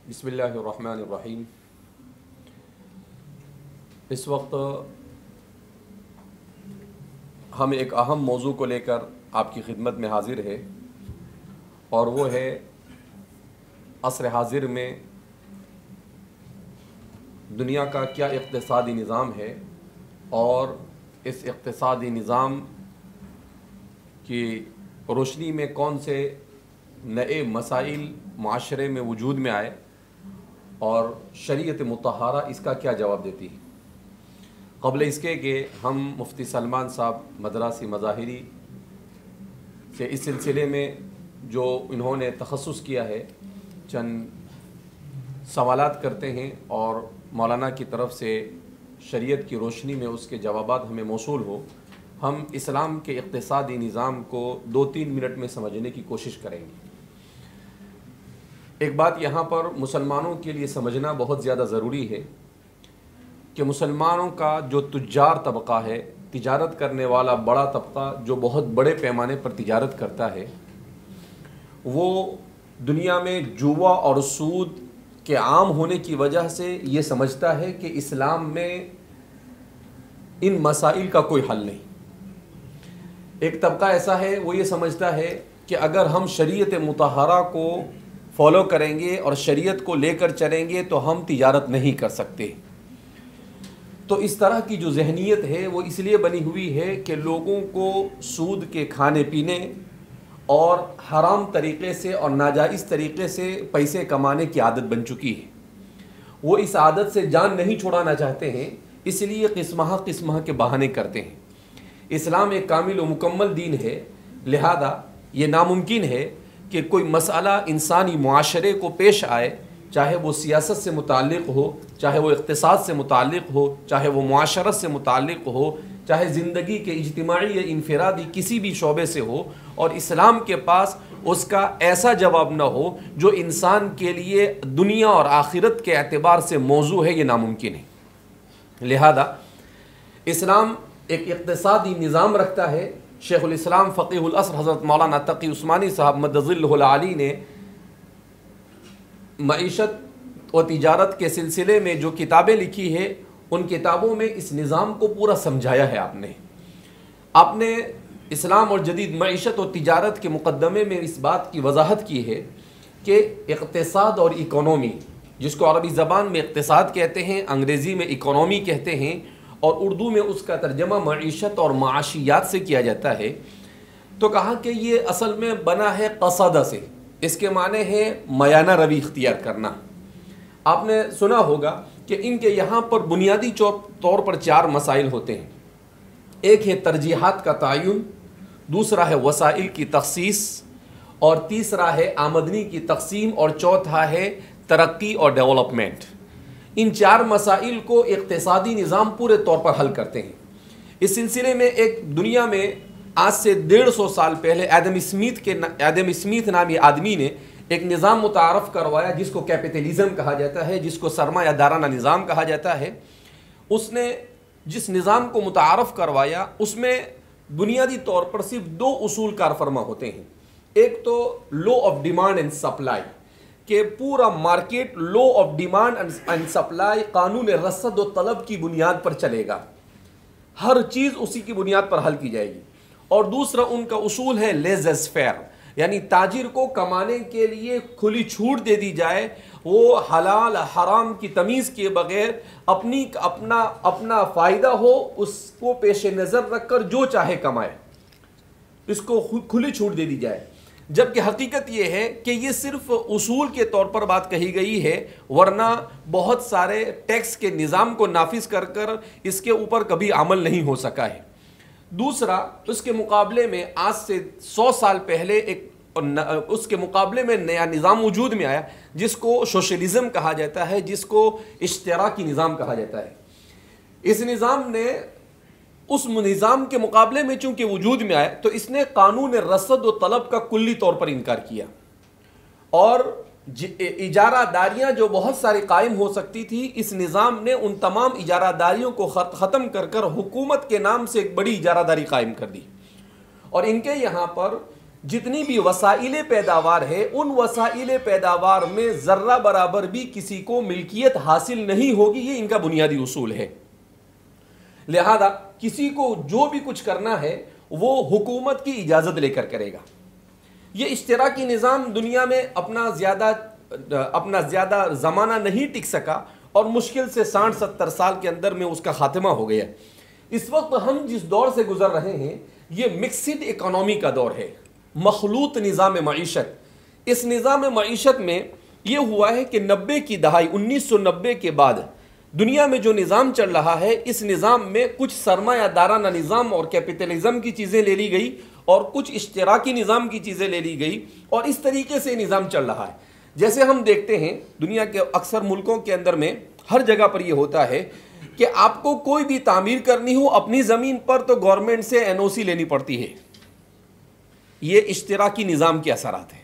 بسم اللہ الرحمن الرحیم۔ اس وقت ہم ایک اہم موضوع کو لے کر آپ کی خدمت میں حاضر ہے، اور وہ ہے عصر حاضر میں دنیا کا کیا اقتصادی نظام ہے، اور اس اقتصادی نظام کی روشنی میں کون سے نئے مسائل معاشرے میں وجود میں آئے، اور شریعت مطہرہ اس کا کیا جواب دیتی ہے۔ قبل اس کے کہ ہم مفتی سلمان صاحب مدراسی مظاہری سے اس سلسلے میں جو انہوں نے تخصص کیا ہے چند سوالات کرتے ہیں، اور مولانا کی طرف سے شریعت کی روشنی میں اس کے جوابات ہمیں موصول ہو، ہم اسلام کے اقتصادی نظام کو 2-3 منٹ میں سمجھنے کی کوشش کریں گے۔ ایک بات یہاں پر مسلمانوں کے لیے سمجھنا بہت زیادہ ضروری ہے کہ مسلمانوں کا جو تجار طبقہ ہے، تجارت کرنے والا بڑا طبقہ جو بہت بڑے پیمانے پر تجارت کرتا ہے، وہ دنیا میں جوا اور سود کے عام ہونے کی وجہ سے یہ سمجھتا ہے کہ اسلام میں ان مسائل کا کوئی حل نہیں۔ ایک طبقہ ایسا ہے، وہ یہ سمجھتا ہے کہ اگر ہم شریعت مطہرہ کو فالو کریں گے اور شریعت کو لے کر چلیں گے تو ہم تجارت نہیں کر سکتے۔ تو اس طرح کی جو ذہنیت ہے وہ اس لیے بنی ہوئی ہے کہ لوگوں کو سود کے کھانے پینے اور حرام طریقے سے اور ناجائز طریقے سے پیسے کمانے کی عادت بن چکی ہے۔ وہ اس عادت سے جان نہیں چھڑانا چاہتے ہیں، اس لیے قسمہ کے بہانے کرتے ہیں۔ اسلام ایک کامل و مکمل دین ہے، لہذا یہ ناممکن ہے کہ کوئی مسئلہ انسانی معاشرے کو پیش آئے، چاہے وہ سیاست سے متعلق ہو، چاہے وہ اقتصاد سے متعلق ہو، چاہے وہ معاشرت سے متعلق ہو، چاہے زندگی کے اجتماعی یا انفرادی کسی بھی شعبے سے ہو، اور اسلام کے پاس اس کا ایسا جواب نہ ہو جو انسان کے لیے دنیا اور آخرت کے اعتبار سے موضوع ہے، یہ ناممکن ہے۔ لہذا اسلام ایک اقتصادی نظام رکھتا ہے۔ شیخ الاسلام فقیہ العصر حضرت مولانا تقی عثمانی صاحب مد ظلہ العالی نے معیشت و تجارت کے سلسلے میں جو کتابیں لکھی ہے، ان کتابوں میں اس نظام کو پورا سمجھایا ہے۔ آپ نے اسلام اور جدید معیشت و تجارت کے مقدمے میں اس بات کی وضاحت کی ہے کہ اقتصاد اور اکانومی، جس کو عربی زبان میں اقتصاد کہتے ہیں، انگریزی میں اکانومی کہتے ہیں، اور اردو میں اس کا ترجمہ معیشت اور معاشیات سے کیا جاتا ہے، تو کہا کہ یہ اصل میں بنا ہے قصدہ سے۔ اس کے معنی ہے میانہ روی اختیار کرنا۔ آپ نے سنا ہوگا کہ ان کے یہاں پر بنیادی طور پر 4 مسائل ہوتے ہیں۔ ایک ہے ترجیحات کا تعین، دوسرا ہے وسائل کی تخصیص، اور تیسرا ہے آمدنی کی تقسیم، اور چوتھا ہے ترقی اور ڈیولپمنٹ۔ ان 4 مسائل کو اقتصادی نظام پورے طور پر حل کرتے ہیں۔ اس سلسلے میں ایک دنیا میں آج سے 150 سال پہلے ایڈم اسمیتھ نامی آدمی نے ایک نظام متعارف کروایا جس کو کیپٹلزم کہا جاتا ہے، جس کو سرمایہ دارانہ نظام کہا جاتا ہے۔ اس نے جس نظام کو متعارف کروایا، اس میں بنیادی طور پر صرف 2 اصول کار فرما ہوتے ہیں۔ ایک تو law of demand and supply, کہ پورا market law of demand and supply, قانون رسد و طلب کی بنیاد پر چلے گا، ہر چیز اسی کی بنیاد پر حل کی جائے گی۔ اور دوسرا ان کا اصول ہے لیزز فیئر، یعنی تاجر کو کمانے کے لیے کھلی چھوٹ دے دی جائے، وہ حلال حرام کی تمیز کیے بغیر اپنا فائدہ ہو اس کو پیش نظر رکھ کر جو چاہے کمائے، اس کو کھلی چھوٹ دے دی جائے۔ جبکہ حقیقت یہ ہے کہ یہ صرف اصول کے طور پر بات کہی گئی ہے، ورنہ بہت سارے ٹیکس کے نظام کو نافذ کر اس کے اوپر کبھی عمل نہیں ہو سکا ہے۔ دوسرا، اس کے مقابلے میں آج سے 100 سال پہلے اس کے مقابلے میں نیا نظام وجود میں آیا جس کو سوشلزم کہا جاتا ہے، جس کو اشتراکی نظام کہا جاتا ہے۔ اس نظام نے اس نظام کے مقابلے میں چونکہ وجود میں آیا تو اس نے قانون رسد و طلب کا کلی طور پر انکار کیا، اور اجارہ داریاں جو بہت ساری قائم ہو سکتی تھی، اس نظام نے ان تمام اجارہ داریوں کو ختم کر حکومت کے نام سے ایک بڑی اجارہ داری قائم کر دی۔ اور ان کے یہاں پر جتنی بھی وسائل پیداوار ہے ان وسائل پیداوار میں ذرہ برابر بھی کسی کو ملکیت حاصل نہیں ہوگی، یہ ان کا بنیادی اصول ہے۔ لہذا کسی کو جو بھی کچھ کرنا ہے وہ حکومت کی اجازت لے کر کرے گا۔ یہ اشتراکی نظام دنیا میں اپنا زیادہ زمانہ نہیں ٹک سکا اور مشکل سے 60-70 سال کے اندر میں اس کا خاتمہ ہو گیا۔ اس وقت ہم جس دور سے گزر رہے ہیں یہ مکسڈ اکانومی کا دور ہے، مخلوط نظام معیشت۔ اس نظام معیشت میں یہ ہوا ہے کہ 90 کی دہائی 1990 کے بعد دنیا میں جو نظام چل رہا ہے، اس نظام میں کچھ سرمایہ دارانہ نظام اور کیپٹلزم کی چیزیں لے لی گئی اور کچھ اشتراکی نظام کی چیزیں لے لی گئی، اور اس طریقے سے نظام چل رہا ہے۔ جیسے ہم دیکھتے ہیں دنیا کے اکثر ملکوں کے اندر میں ہر جگہ پر یہ ہوتا ہے کہ آپ کو کوئی بھی تعمیر کرنی ہو اپنی زمین پر تو گورنمنٹ سے NOC لینی پڑتی ہے۔ یہ اشتراکی نظام کے اثرات ہیں۔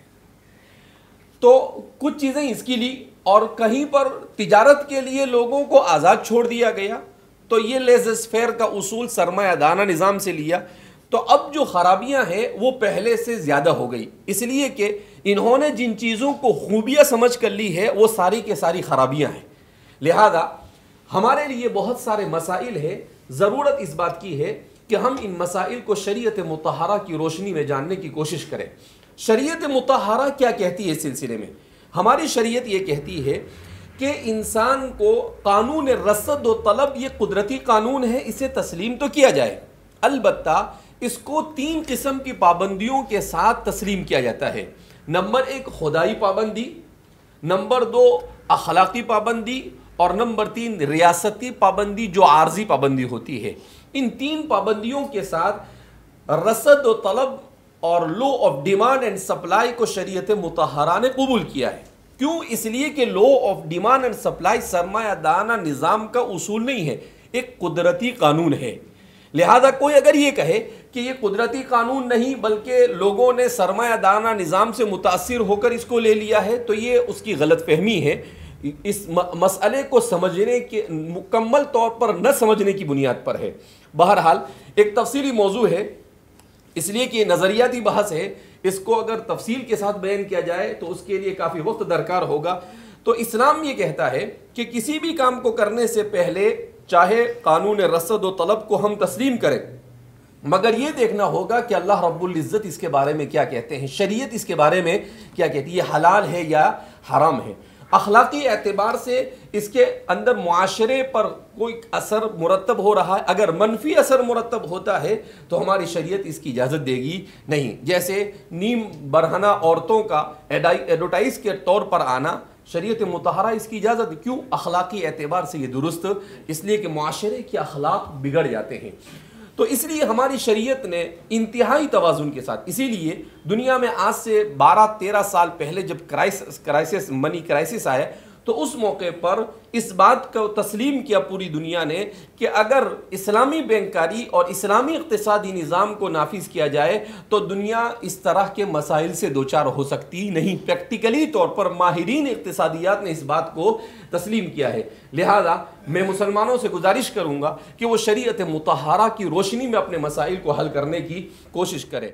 تو کچھ چیزیں اس کی لی اور کہیں پر تجارت کے لیے لوگوں کو آزاد چھوڑ دیا گیا، تو یہ لیزر فیئر کا اصول سرمایہ دارانہ نظام سے لیا۔ تو اب جو خرابیاں ہیں وہ پہلے سے زیادہ ہو گئی، اس لیے کہ انہوں نے جن چیزوں کو خوبیاں سمجھ کر لی ہے وہ ساری کے ساری خرابیاں ہیں۔ لہذا ہمارے لیے بہت سارے مسائل ہیں، ضرورت اس بات کی ہے کہ ہم ان مسائل کو شریعت مطہرہ کی روشنی میں جاننے کی کوشش کریں۔ شریعت مطہرہ کیا کہتی ہے اس سلسلے میں؟ ہماری شریعت یہ کہتی ہے کہ انسان کو قانون رصد و طلب یہ قدرتی قانون ہے، اسے تسلیم تو کیا جائے، البتہ اس کو 3 قسم کی پابندیوں کے ساتھ تسلیم کیا جاتا ہے۔ نمبر 1 خدائی پابندی، نمبر 2 اخلاقی پابندی، اور نمبر 3 ریاستی پابندی جو عارضی پابندی ہوتی ہے۔ ان 3 پابندیوں کے ساتھ رصد و طلب اور law of demand and supply کو شریعت مطہرہ نے قبول کیا ہے۔ کیوں؟ اس لیے کہ law of demand and supply سرمایہ دارانہ نظام کا اصول نہیں ہے، ایک قدرتی قانون ہے۔ لہذا کوئی اگر یہ کہے کہ یہ قدرتی قانون نہیں بلکہ لوگوں نے سرمایہ دارانہ نظام سے متاثر ہو کر اس کو لے لیا ہے، تو یہ اس کی غلط فہمی ہے، اس مسئلے کو سمجھنے کے مکمل طور پر نہ سمجھنے کی بنیاد پر ہے۔ بہرحال ایک تفصیلی موضوع ہے، اس لیے کہ یہ نظریاتی بحث ہے، اس کو اگر تفصیل کے ساتھ بیان کیا جائے تو اس کے لیے کافی وقت درکار ہوگا۔ تو اسلام یہ کہتا ہے کہ کسی بھی کام کو کرنے سے پہلے چاہے قانون رصد و طلب کو ہم تسلیم کریں، مگر یہ دیکھنا ہوگا کہ اللہ رب العزت اس کے بارے میں کیا کہتے ہیں، شریعت اس کے بارے میں کیا کہتی ہے، یہ حلال ہے یا حرام ہے۔ اخلاقی اعتبار سے اس کے اندر معاشرے پر کوئی اثر مرتب ہو رہا ہے، اگر منفی اثر مرتب ہوتا ہے تو ہماری شریعت اس کی اجازت دے گی نہیں۔ جیسے نیم برہنہ عورتوں کا ایڈورٹائز کے طور پر آنا، شریعت مطہرہ اس کی اجازت، کیوں؟ اخلاقی اعتبار سے یہ درست، اس لیے کہ معاشرے کے اخلاق بگڑ جاتے ہیں۔ تو اس لیے ہماری شریعت نے انتہائی توازن کے ساتھ، اسی لیے دنیا میں آج سے 12-13 سال پہلے جب منی کرائسس آیا تو اس موقع پر اس بات کو تسلیم کیا پوری دنیا نے کہ اگر اسلامی بینکاری اور اسلامی اقتصادی نظام کو نافذ کیا جائے تو دنیا اس طرح کے مسائل سے دوچار ہو سکتی نہیں۔ پریکٹیکلی طور پر ماہرین اقتصادیات نے اس بات کو تسلیم کیا ہے۔ لہذا میں مسلمانوں سے گزارش کروں گا کہ وہ شریعت مطہرہ کی روشنی میں اپنے مسائل کو حل کرنے کی کوشش کرے۔